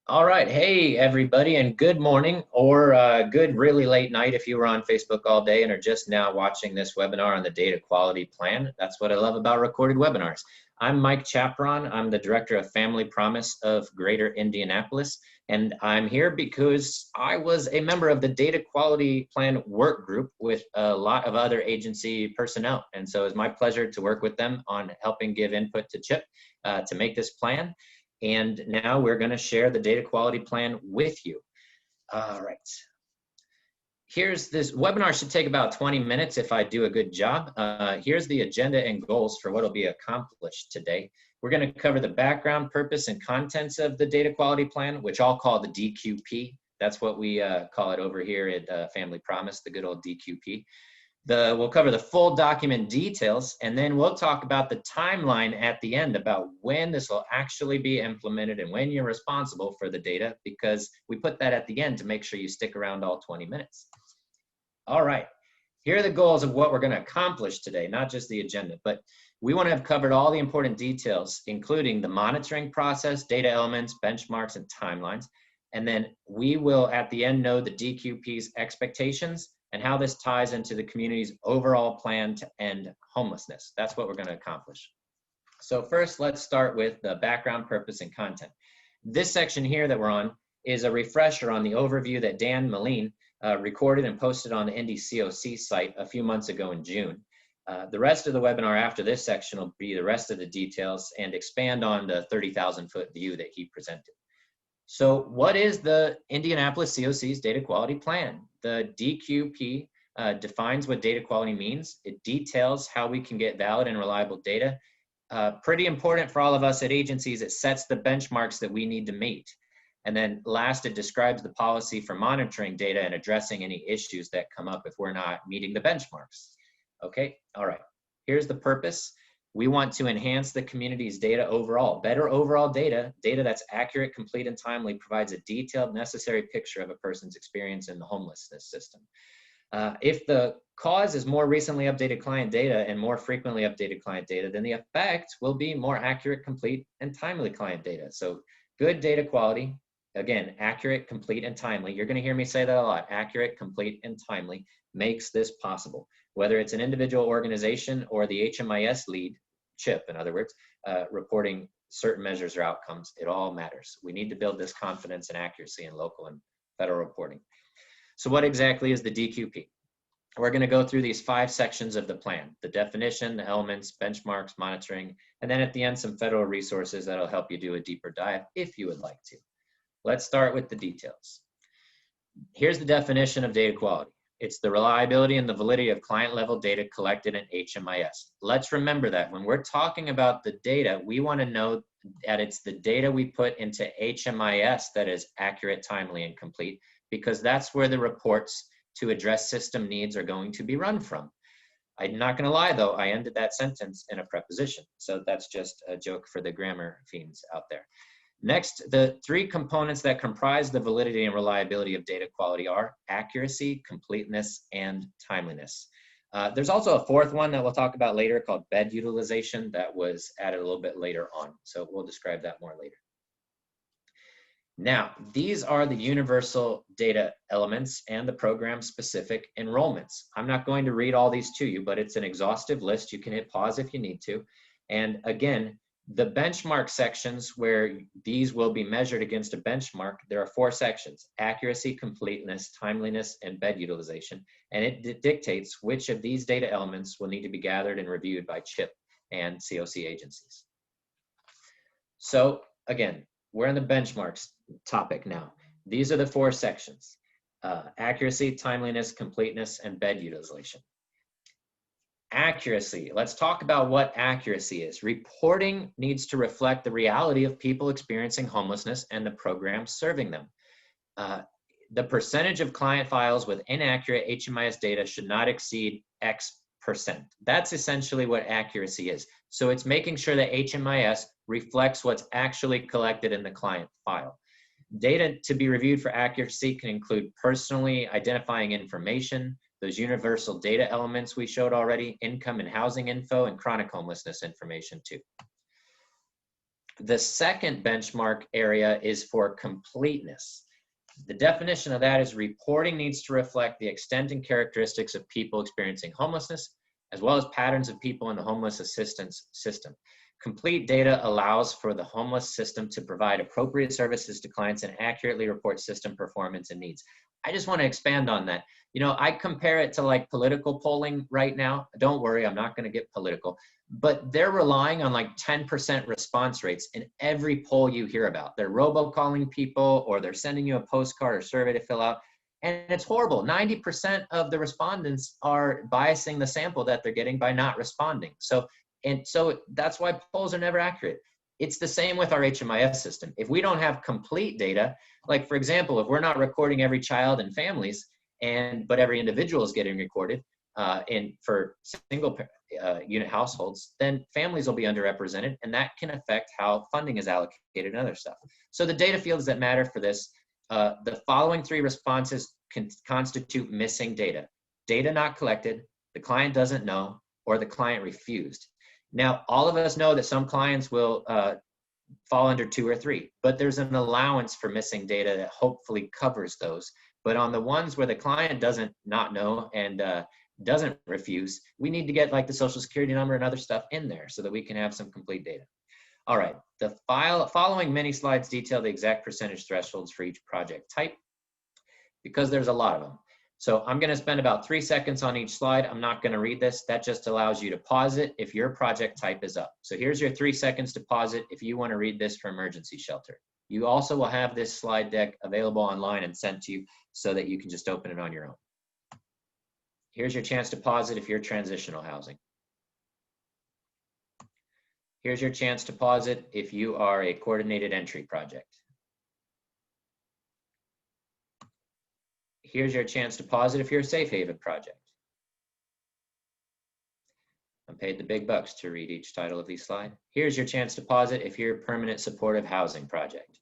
All right. Hey, everybody, and good morning or good really late night if you were on Facebook all day and are just now watching this webinar on the data quality plan. That's what I love about recorded webinars. I'm Mike Chaperon. I'm the Director of Family Promise of Greater Indianapolis, and I'm here because I was a member of the data quality plan work group with a lot of other agency personnel. And so it's my pleasure to work with them on helping give input to CHIP to make this plan. And now we're going to share the data quality plan with you. All right. Here's this webinar should take about 20 minutes if I do a good job. Here's the agenda and goals for what will be accomplished today. We're going to cover the background, purpose, and contents of the data quality plan, which I'll call the DQP. That's what we call it over here at Family Promise, the good old DQP. We'll cover the full document details, and then we'll talk about the timeline at the end about when this will actually be implemented and when you're responsible for the data, because we put that at the end to make sure you stick around all 20 minutes. All right, here are the goals of what we're going to accomplish today, not just the agenda, but we want to have covered all the important details, including the monitoring process, data elements, benchmarks, and timelines. And then we will, at the end, know the DQP's expectations and how this ties into the community's overall plan to end homelessness. That's what we're going to accomplish. So first, let's start with the background, purpose, and content. This section here that we're on is a refresher on the overview that Dan Moline recorded and posted on the Indy COC site a few months ago in June. The rest of the webinar after this section will be the rest of the details and expand on the 30,000-foot view that he presented. So what is the Indianapolis COC's data quality plan? The DQP defines what data quality means. It details how we can get valid and reliable data. Pretty important for all of us at agencies, it sets the benchmarks that we need to meet. And then last, it describes the policy for monitoring data and addressing any issues that come up if we're not meeting the benchmarks. Okay, all right, here's the purpose. We want to enhance the community's data overall. Better overall data that's accurate, complete, and timely provides a detailed, necessary picture of a person's experience in the homelessness system. If the cause is more recently updated client data and more frequently updated client data, then the effect will be more accurate, complete, and timely client data. So good data quality, again, accurate, complete, and timely. You're going to hear me say that a lot. Accurate, complete, and timely makes this possible. Whether it's an individual organization or the HMIS lead, CHIP, in other words, reporting certain measures or outcomes, it all matters. We need to build this confidence and accuracy in local and federal reporting. So what exactly is the DQP? We're going to go through these 5 sections of the plan: the definition, the elements, benchmarks, monitoring, and then at the end, some federal resources that'll help you do a deeper dive if you would like to. Let's start with the details. Here's the definition of data quality. It's the reliability and the validity of client-level data collected in HMIS. Let's remember that when we're talking about the data, we want to know that it's the data we put into HMIS that is accurate, timely, and complete, because that's where the reports to address system needs are going to be run from. I'm not going to lie, though, I ended that sentence in a preposition, so that's just a joke for the grammar fiends out there. Next, the 3 components that comprise the validity and reliability of data quality are accuracy, completeness, and timeliness. There's also a 4th one that we'll talk about later called bed utilization that was added a little bit later on. So we'll describe that more later. Now, these are the universal data elements and the program-specific enrollments. I'm not going to read all these to you, but it's an exhaustive list. You can hit pause if you need to. And again, the benchmark sections where these will be measured against a benchmark, there are 4 sections: accuracy, completeness, timeliness, and bed utilization. And it dictates which of these data elements will need to be gathered and reviewed by CHIP and COC agencies. So again, we're in the benchmarks topic now. These are the 4 sections: accuracy, timeliness, completeness, and bed utilization. Accuracy. Let's talk about what accuracy is. Reporting needs to reflect the reality of people experiencing homelessness and the programs serving them. The percentage of client files with inaccurate HMIS data should not exceed X%. That's essentially what accuracy is. So it's making sure that HMIS reflects what's actually collected in the client file. Data to be reviewed for accuracy can include personally identifying information, those universal data elements we showed already, income and housing info, and chronic homelessness information too. The second benchmark area is for completeness. The definition of that is reporting needs to reflect the extent and characteristics of people experiencing homelessness, as well as patterns of people in the homeless assistance system. Complete data allows for the homeless system to provide appropriate services to clients and accurately report system performance and needs. I just want to expand on that. You know, I compare it to like political polling right now. Don't worry, I'm not going to get political, but they're relying on like 10% response rates in every poll you hear about. They're robocalling people, or they're sending you a postcard or survey to fill out. And it's horrible. 90% of the respondents are biasing the sample that they're getting by not responding. So that's why polls are never accurate. It's the same with our HMIS system. If we don't have complete data, like for example, if we're not recording every child and families, but every individual is getting recorded for single unit households, then families will be underrepresented, and that can affect how funding is allocated and other stuff. So the data fields that matter for this, the following three responses can constitute missing data. Data not collected, the client doesn't know, or the client refused. Now, all of us know that some clients will fall under 2 or 3, but there's an allowance for missing data that hopefully covers those. But on the ones where the client doesn't not know and doesn't refuse, we need to get like the social security number and other stuff in there so that we can have some complete data. All right, the following mini slides detail the exact percentage thresholds for each project type, because there's a lot of them. So I'm going to spend about 3 seconds on each slide. I'm not going to read this. That just allows you to pause it if your project type is up. So here's your 3 seconds to pause it if you want to read this for emergency shelter. You also will have this slide deck available online and sent to you so that you can just open it on your own. Here's your chance to pause it if you're transitional housing. Here's your chance to pause it if you are a coordinated entry project. Here's your chance to pause it if you're a safe haven project. I'm paid the big bucks to read each title of these slides. Here's your chance to pause it if you're a permanent supportive housing project.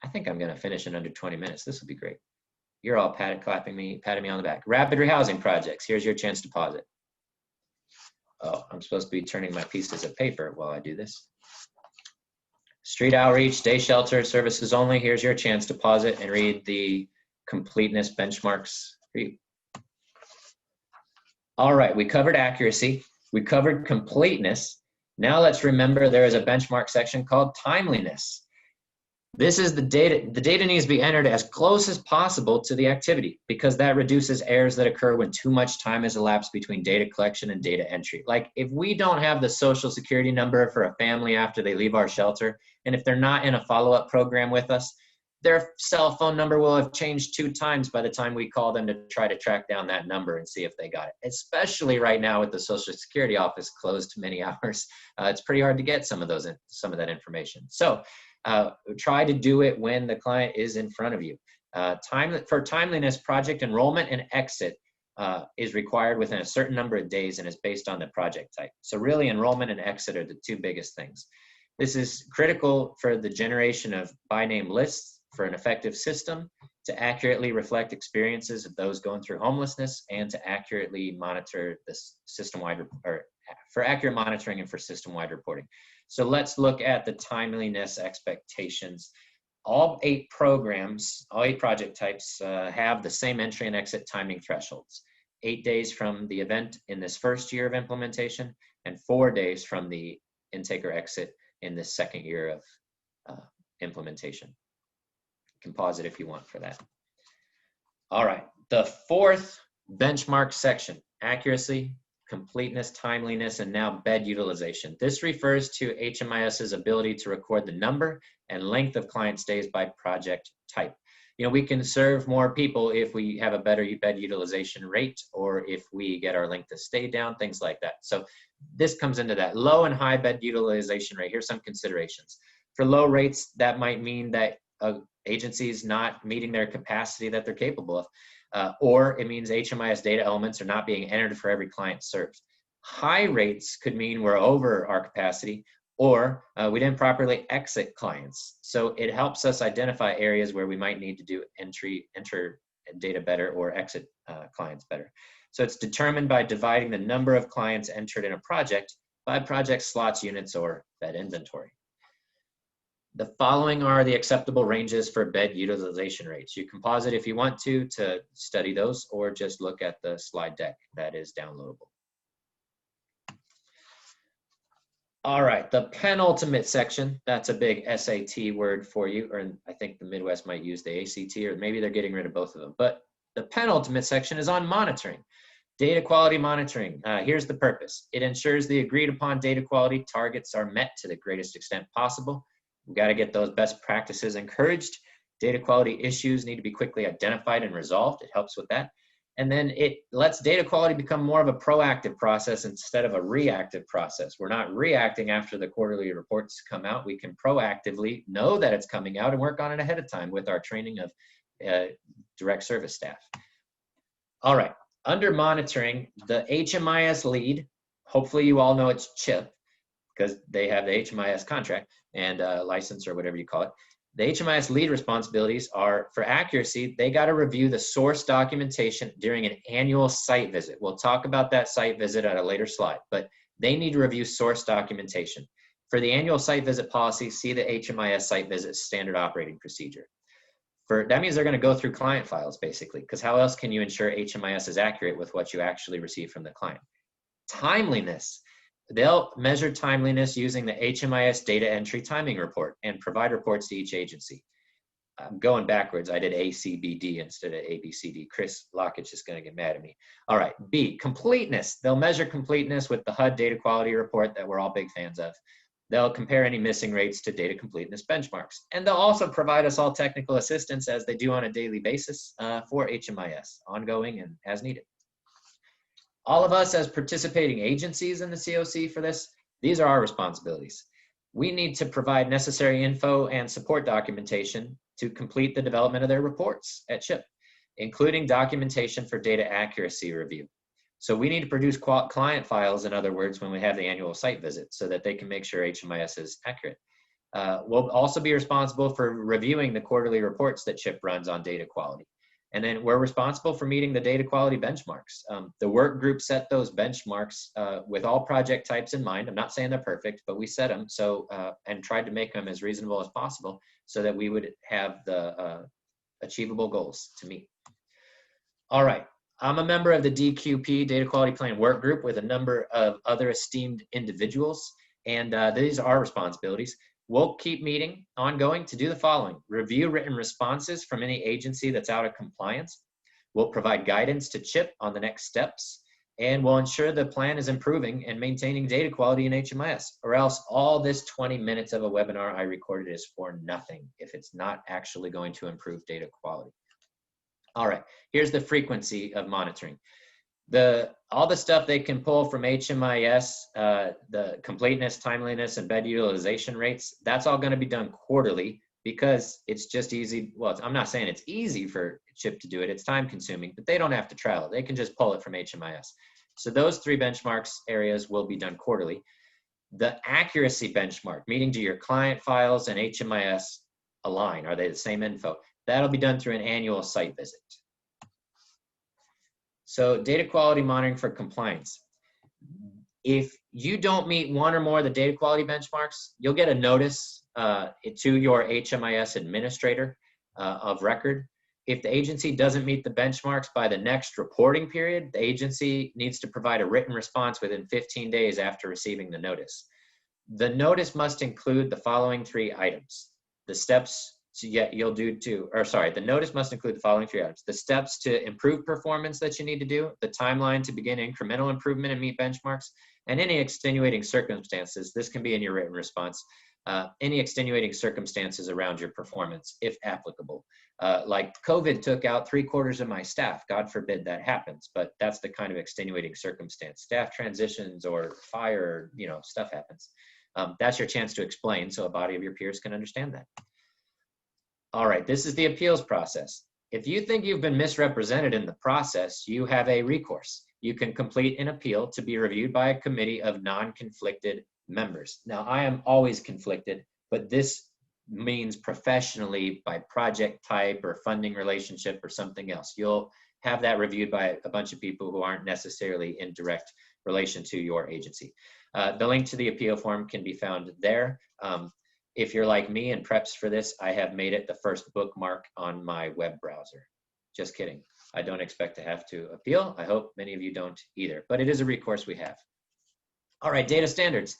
I think I'm going to finish in under 20 minutes. This will be great. You're all patting me on the back. Rapid rehousing projects. Here's your chance to pause it. Oh, I'm supposed to be turning my pieces of paper while I do this. Street outreach, day shelter, services only. Here's your chance to pause it and read the completeness benchmarks for you. All right, we covered accuracy. We covered completeness. Now let's remember there is a benchmark section called timeliness. This is the data. The data needs to be entered as close as possible to the activity, because that reduces errors that occur when too much time has elapsed between data collection and data entry. Like if we don't have the social security number for a family after they leave our shelter, and if they're not in a follow-up program with us, their cell phone number will have changed 2 times by the time we call them to try to track down that number and see if they got it. Especially right now with the Social Security office closed many hours, it's pretty hard to get some of that information. So try to do it when the client is in front of you. For timeliness, project enrollment and exit is required within a certain number of days and is based on the project type. So really, enrollment and exit are the 2 biggest things. This is critical for the generation of by name lists for an effective system to accurately reflect experiences of those going through homelessness and to accurately monitor this system-wide, or for accurate monitoring and for system-wide reporting. So let's look at the timeliness expectations. All 8 programs, all 8 project types have the same entry and exit timing thresholds. 8 days from the event in this first year of implementation and 4 days from the intake or exit in this second year of implementation. You can pause it if you want for that. All right, the 4th benchmark section, accuracy, completeness, timeliness, and now bed utilization. This refers to HMIS's ability to record the number and length of client stays by project type. You know, we can serve more people if we have a better bed utilization rate, or if we get our length of stay down, things like that. So this comes into that. Low and high bed utilization rate. Here's some considerations. For low rates, that might mean that agencies not meeting their capacity that they're capable of, or it means HMIS data elements are not being entered for every client served. High rates could mean we're over our capacity, or we didn't properly exit clients. So it helps us identify areas where we might need to do enter data better or exit clients better. So it's determined by dividing the number of clients entered in a project by project slots, units, or bed inventory. The following are the acceptable ranges for bed utilization rates. You can pause it if you want to study those, or just look at the slide deck that is downloadable. All right, the penultimate section, that's a big SAT word for you, or I think the Midwest might use the ACT, or maybe they're getting rid of both of them. But the penultimate section is on monitoring. Data quality monitoring. Here's the purpose. It ensures the agreed upon data quality targets are met to the greatest extent possible. We've got to get those best practices encouraged. Data quality issues need to be quickly identified and resolved. It helps with that. And then it lets data quality become more of a proactive process instead of a reactive process. We're not reacting after the quarterly reports come out. We can proactively know that it's coming out and work on it ahead of time with our training of direct service staff. All right, under monitoring, the HMIS lead, hopefully you all know it's CHIP because they have the HMIS contract and license or whatever you call it. The HMIS lead responsibilities are, for accuracy, they got to review the source documentation during an annual site visit. We'll talk about that site visit at a later slide, but they need to review source documentation. For the annual site visit policy, see the HMIS site visit standard operating procedure. That means they're going to go through client files, basically, because how else can you ensure HMIS is accurate with what you actually receive from the client? Timeliness. They'll measure timeliness using the HMIS data entry timing report and provide reports to each agency. I'm going backwards. I did ACBD instead of ABCD. Chris Lockett is going to get mad at me. All right, B, completeness. They'll measure completeness with the HUD data quality report that we're all big fans of. They'll compare any missing rates to data completeness benchmarks. And they'll also provide us all technical assistance as they do on a daily basis for HMIS, ongoing and as needed. All of us as participating agencies in the COC for this, these are our responsibilities. We need to provide necessary info and support documentation to complete the development of their reports at CHIP, including documentation for data accuracy review. So we need to produce client files, in other words, when we have the annual site visit so that they can make sure HMIS is accurate. We'll also be responsible for reviewing the quarterly reports that CHIP runs on data quality. And then we're responsible for meeting the data quality benchmarks. The work group set those benchmarks with all project types in mind. I'm not saying they're perfect, but we set them and tried to make them as reasonable as possible so that we would have the achievable goals to meet. All right, I'm a member of the DQP, Data Quality Plan Work Group, with a number of other esteemed individuals, and these are our responsibilities. We'll keep meeting ongoing to do the following: review written responses from any agency that's out of compliance. We'll provide guidance to CHIP on the next steps, and we'll ensure the plan is improving and maintaining data quality in HMIS, or else all this 20 minutes of a webinar I recorded is for nothing if it's not actually going to improve data quality. All right, here's the frequency of monitoring. All the stuff they can pull from HMIS, the completeness, timeliness, and bed utilization rates, that's all going to be done quarterly because it's just easy. Well, I'm not saying it's easy for CHIP to do it. It's time consuming, but they don't have to travel. They can just pull it from HMIS. So those three benchmarks areas will be done quarterly. The accuracy benchmark, meaning do your client files and HMIS align? Are they the same info? That'll be done through an annual site visit. So data quality monitoring for compliance. If you don't meet one or more of the data quality benchmarks, you'll get a notice to your HMIS administrator of record. If the agency doesn't meet the benchmarks by the next reporting period, the agency needs to provide a written response within 15 days after receiving the notice. The notice must include the following three items. The steps the notice must include the following three items: the steps to improve performance that you need to do, the timeline to begin incremental improvement and meet benchmarks, and any extenuating circumstances. This can be in your written response. Any extenuating circumstances around your performance, if applicable. Like COVID took out 3/4 of my staff. God forbid that happens, but that's the kind of extenuating circumstance. Staff transitions or fire, stuff happens. That's your chance to explain so a body of your peers can understand that. All right, this is the appeals process. If you think you've been misrepresented in the process, you have a recourse. You can complete an appeal to be reviewed by a committee of non-conflicted members. Now, I am always conflicted, but this means professionally by project type or funding relationship or something else. You'll have that reviewed by a bunch of people who aren't necessarily in direct relation to your agency. The link to the appeal form can be found there. If you're like me and preps for this, I have made it the first bookmark on my web browser. Just kidding. I don't expect to have to appeal. I hope many of you don't either, but it is a recourse we have. All right, data standards.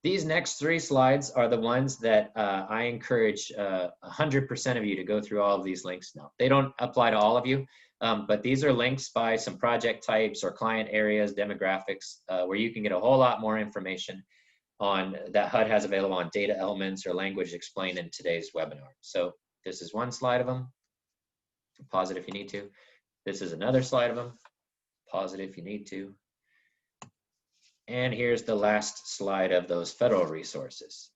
These next 3 slides are the ones that I encourage 100% of you to go through all of these links. No, they don't apply to all of you, but these are links by some project types or client areas, demographics, where you can get a whole lot more information on that HUD has available on data elements or language explained in today's webinar. So this is one slide of them. Pause it if you need to. This is another slide of them. Pause it if you need to. And here's the last slide of those federal resources.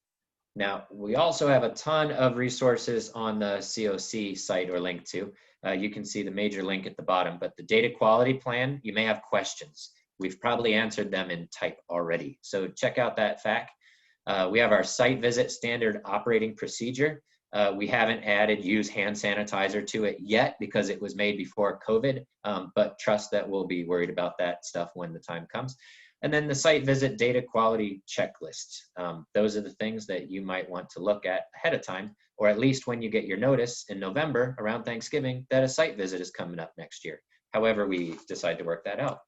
Now, we also have a ton of resources on the COC site or link to. You can see the major link at the bottom, but the data quality plan, you may have questions. We've probably answered them in type already. So check out that FAQ. We have our site visit standard operating procedure. We haven't added use hand sanitizer to it yet because it was made before COVID, but trust that we'll be worried about that stuff when the time comes. And then the site visit data quality checklist. Those are the things that you might want to look at ahead of time, or at least when you get your notice in November around Thanksgiving that a site visit is coming up next year. However, we decide to work that out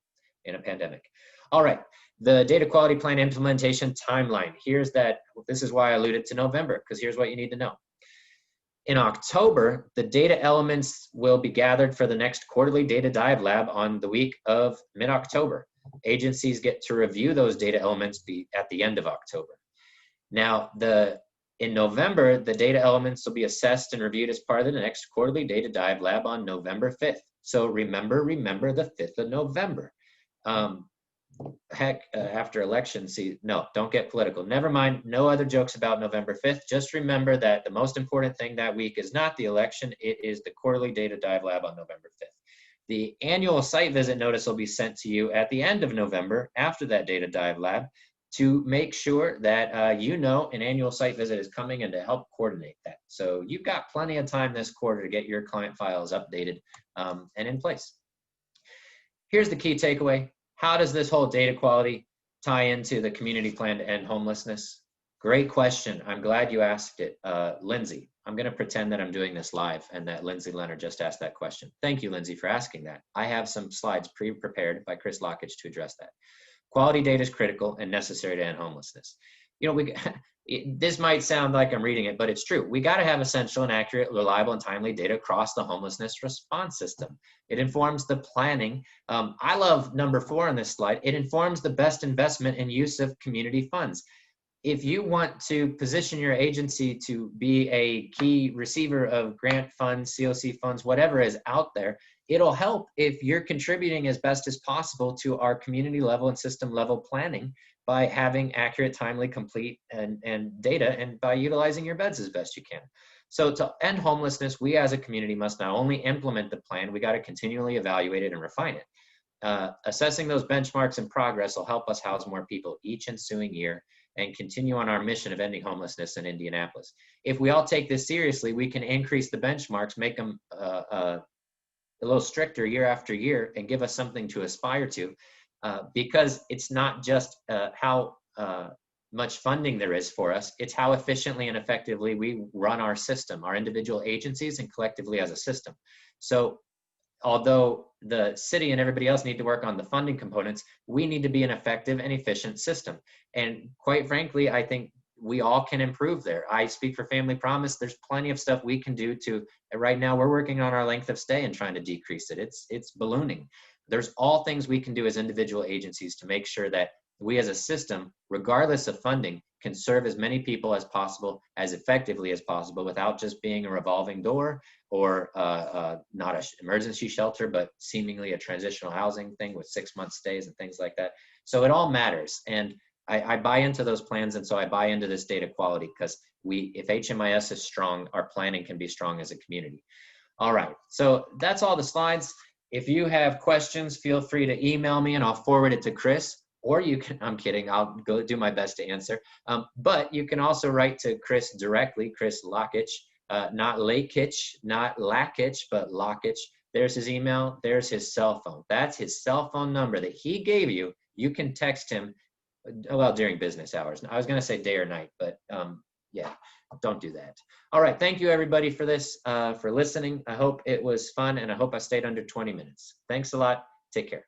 in a pandemic. All right, the data quality plan implementation timeline. Here's that, this is why I alluded to November, because here's what you need to know. In October, the data elements will be gathered for the next quarterly data dive lab on the week of mid-October. Agencies get to review those data elements at the end of October. Now, in November, the data elements will be assessed and reviewed as part of the next quarterly data dive lab on November 5th. So remember the 5th of November. After election season, no, don't get political. Never mind, no other jokes about November 5th. Just remember that the most important thing that week is not the election, it is the quarterly data dive lab on November 5th. The annual site visit notice will be sent to you at the end of November after that data dive lab to make sure that you know an annual site visit is coming and to help coordinate that. So you've got plenty of time this quarter to get your client files updated and in place. Here's the key takeaway. How does this whole data quality tie into the community plan to end homelessness? Great question. I'm glad you asked it. Lindsay, I'm going to pretend that I'm doing this live and that Lindsay Leonard just asked that question. Thank you, Lindsay, for asking that. I have some slides pre-prepared by Chris Lockich to address that. Quality data is critical and necessary to end homelessness. You know, this might sound like I'm reading it, but it's true. We got to have essential and accurate, reliable, and timely data across the homelessness response system. It informs the planning. I love number 4 on this slide. It informs the best investment and use of community funds. If you want to position your agency to be a key receiver of grant funds, COC funds, whatever is out there, it'll help if you're contributing as best as possible to our community level and system level planning by having accurate, timely, complete, and data, and by utilizing your beds as best you can. So to end homelessness, we as a community must not only implement the plan, we got to continually evaluate it and refine it. Assessing those benchmarks and progress will help us house more people each ensuing year and continue on our mission of ending homelessness in Indianapolis. If we all take this seriously, we can increase the benchmarks, make them a little stricter year after year, and give us something to aspire to, because it's not just how much funding there is for us, it's how efficiently and effectively we run our system, our individual agencies and collectively as a system. So although the city and everybody else need to work on the funding components, we need to be an effective and efficient system. And quite frankly, I think we all can improve there. I speak for Family Promise. There's plenty of stuff we can do to, right now we're working on our length of stay and trying to decrease it. It's ballooning. There's all things we can do as individual agencies to make sure that we as a system, regardless of funding, can serve as many people as possible, as effectively as possible, without just being a revolving door or not an emergency shelter, but seemingly a transitional housing thing with 6-month stays and things like that. So it all matters. And I buy into those plans, and so I buy into this data quality, because if HMIS is strong, our planning can be strong as a community. All right, so that's all the slides. If you have questions, feel free to email me and I'll forward it to Chris, or you can, I'm kidding, I'll go do my best to answer. But you can also write to Chris directly, Chris Lockich, not Lakich, not Lackich, but Lockich. There's his email, there's his cell phone. That's his cell phone number that he gave you. You can text him, well, during business hours. I was gonna say day or night, but Yeah, don't do that. All right, thank you everybody for this, for listening. I hope it was fun, and I hope I stayed under 20 minutes. Thanks a lot. Take care.